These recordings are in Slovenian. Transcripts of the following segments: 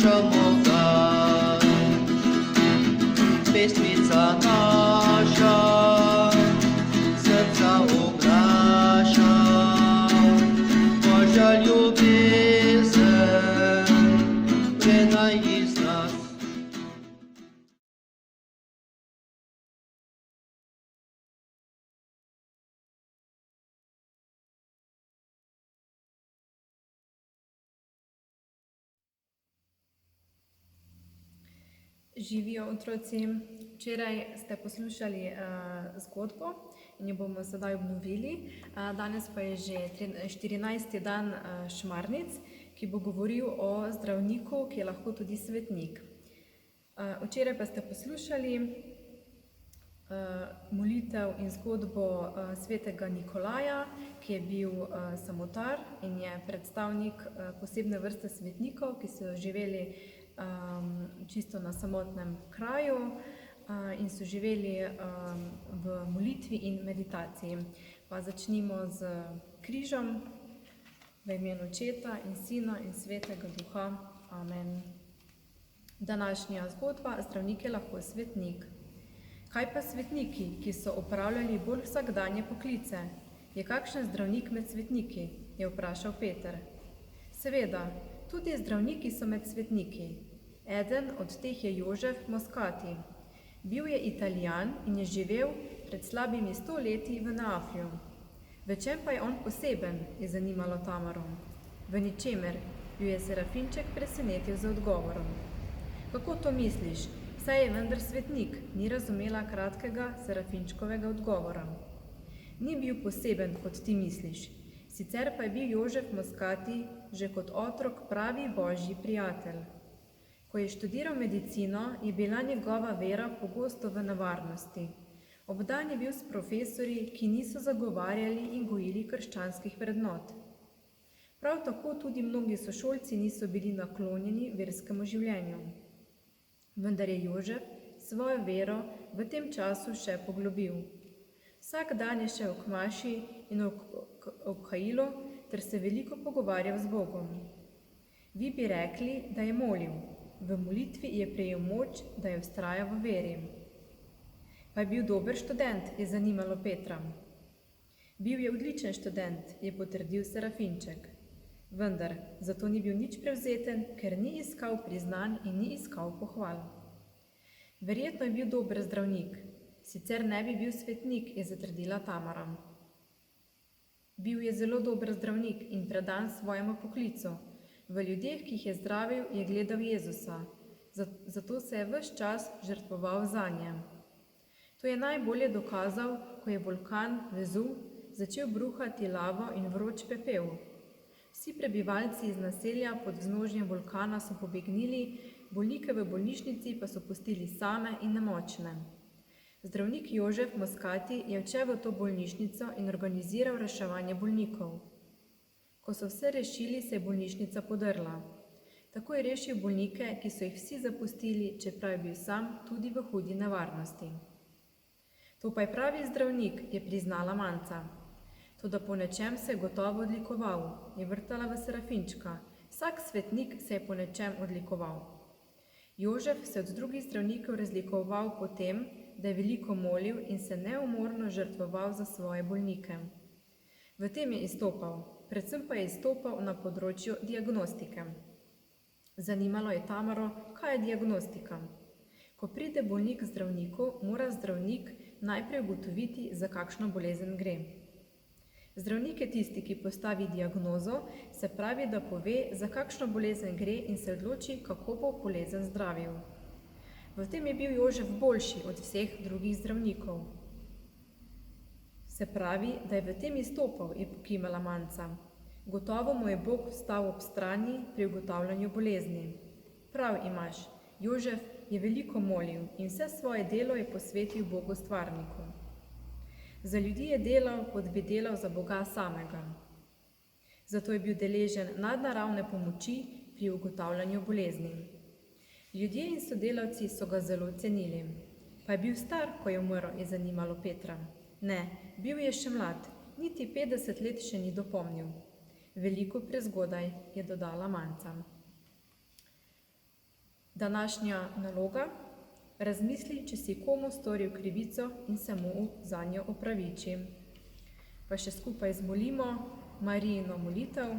чому так? Pesmica nasza, serca uprasza, Boża ljubezen, prenaj iz nas. Živijo otroci. Včeraj ste poslušali zgodbo in jo bomo sedaj obnovili. Danes pa je že 14. dan Šmarnic, ki bo govoril o zdravniku, ki je lahko tudi svetnik. Včeraj pa ste poslušali molitev in zgodbo svetega Nikolaja, ki je bil samotar in je predstavnik posebne vrste svetnikov, ki so živeli čisto na samotnem kraju in so živeli v molitvi in meditaciji. Pa začnimo z križom. V imenu Očeta in Sina in Svetega Duha. Amen. Današnja zgodba: zdravnik je lahko svetnik. Kaj pa svetniki, ki so opravljali bolj vsakdanje poklice? Je kakšen zdravnik med svetniki? Je vprašal Peter. Seveda, tudi zdravniki so med svetniki. Eden od teh je Jožef Moskati. Bil je Italijan in je živel pred slabimi 100 leti v Neaplju. V čem pa je on poseben, je zanimalo Tamaro. V ničemer, jo je Serafinček presenetil z odgovorom. Kako to misliš? Saj je vendar svetnik, ni razumela kratkega Serafinčkovega odgovora. Ni bil poseben, kot ti misliš. Sicer pa je bil Jožef Moskati že kot otrok pravi božji prijatelj. Ko je študiral medicino, je bila njegova vera pogosto v nevarnosti. Obdan je bil s profesorji, ki niso zagovarjali in gojili krščanskih vrednot. Prav tako tudi mnogi sošolci niso bili naklonjeni verskemu življenju. Vendar je Jožef svojo vero v tem času še poglobil. Vsak dan je šel k maši in v kailo ter se veliko pogovarjal z Bogom. Vi bi rekli, da je molil. V molitvi je prejel moč, da je vztrajal v veri. Pa je bil dober študent, je zanimalo Petra. Bil je odličen študent, je potrdil Serafinček. Vendar zato ni bil nič prevzeten, ker ni iskal priznanj in ni iskal pohval. Verjetno je bil dober zdravnik, sicer ne bi bil svetnik, je zatrdila Tamara. Bil je zelo dober zdravnik in predan svojemu poklicu. V ljudeh, ki jih je zdravil, je gledal Jezusa, zato se je ves čas žrtvoval zanje. To je najbolje dokazal, ko je vulkan Vezuv začel bruhati lavo in vroč pepel. Vsi prebivalci iz naselja pod vznožjem vulkana so pobegnili, bolnike v bolnišnici pa so pustili same in nemočne. Zdravnik Jožef Moskati je odšel v to bolnišnico in organiziral reševanje bolnikov. Ko so vse rešili, se je bolnišnica podrla. Tako je rešil bolnike, ki so jih vsi zapustili, čeprav je bil sam tudi v hudi nevarnosti. To pa je pravi zdravnik, je priznala Manca. Toda po nečem se je gotovo odlikoval, je vrtala v Serafinčka. Vsak svetnik se je po nečem odlikoval. Jožef se od drugih zdravnikov razlikoval po tem, da je veliko molil in se neumorno žrtvoval za svoje bolnike. V tem je izstopal, predvsem pa je izstopal na področju diagnostike. Zanimalo je Tamaro, kaj je diagnostika. Ko pride bolnik k zdravniku, mora zdravnik najprej ugotoviti, za kakšno bolezen gre. Zdravnik je tisti, ki postavi diagnozo, se pravi, da pove, za kakšno bolezen gre in se odloči, kako bo bolezen zdravil. V tem je bil Jožef boljši od vseh drugih zdravnikov. Se pravi, da je v tem izstopal, je pokimala Manca. Gotovo mu je Bog stal ob strani pri ugotavljanju bolezni. Prav imaš, Jožef je veliko molil in vse svoje delo je posvetil Bogu stvarniku. Za ljudi je delal, kot bi delal za Boga samega. Zato je bil deležen nadnaravne pomoči pri ugotavljanju bolezni. Ljudje in sodelavci so ga zelo cenili. Pa je bil star, ko je umrl, je zanimalo Petra. Ne, bil je še mlad, niti 50 let še ni dopolnil. Veliko prezgodaj, je dodala Manca. Današnja naloga: razmisli, če si komu storil krivico in se mu zanjo opraviči. Pa še skupaj zmolimo Marijino molitev.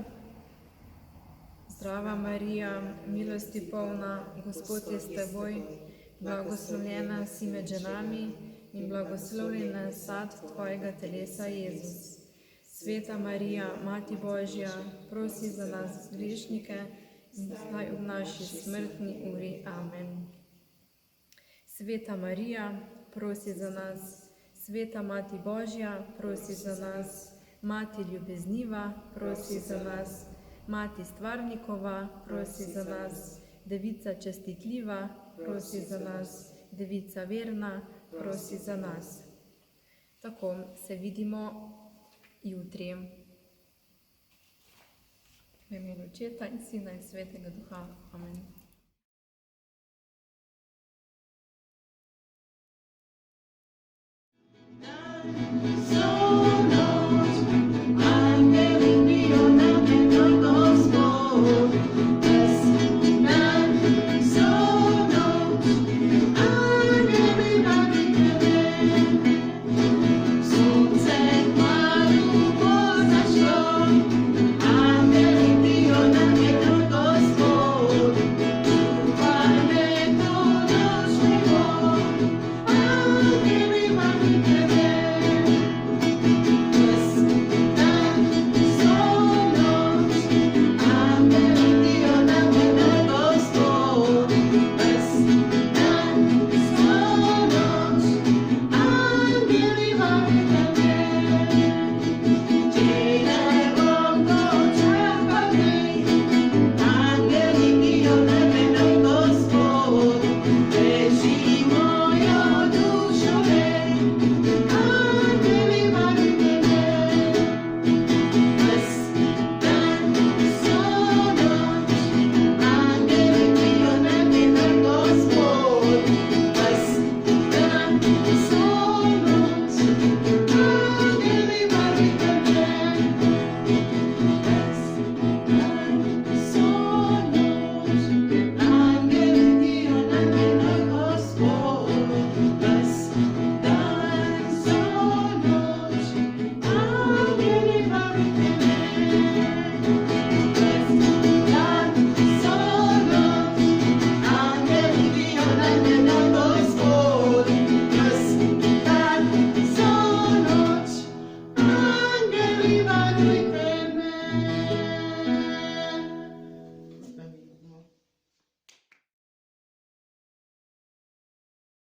Zdrava Marija, milosti polna, Gospod je s teboj, blagoslovljena si med ženami in blagoslovljen je sad tvojega telesa, Jezus. Sveta Marija, Mati Božja, prosi za nas grešnike in zdaj v naši smrtni uri. Amen. Sveta Marija, prosi za nas. Sveta Mati Božja, prosi za nas. Mati ljubezniva, prosi za nas. Mati Stvarnikova, prosi za nas. Devica čestitljiva, prosi za nas. Devica verna, prosi za nas. Tako se vidimo jutri. V imenu Očeta in Sina in Svetega Duha. Amen.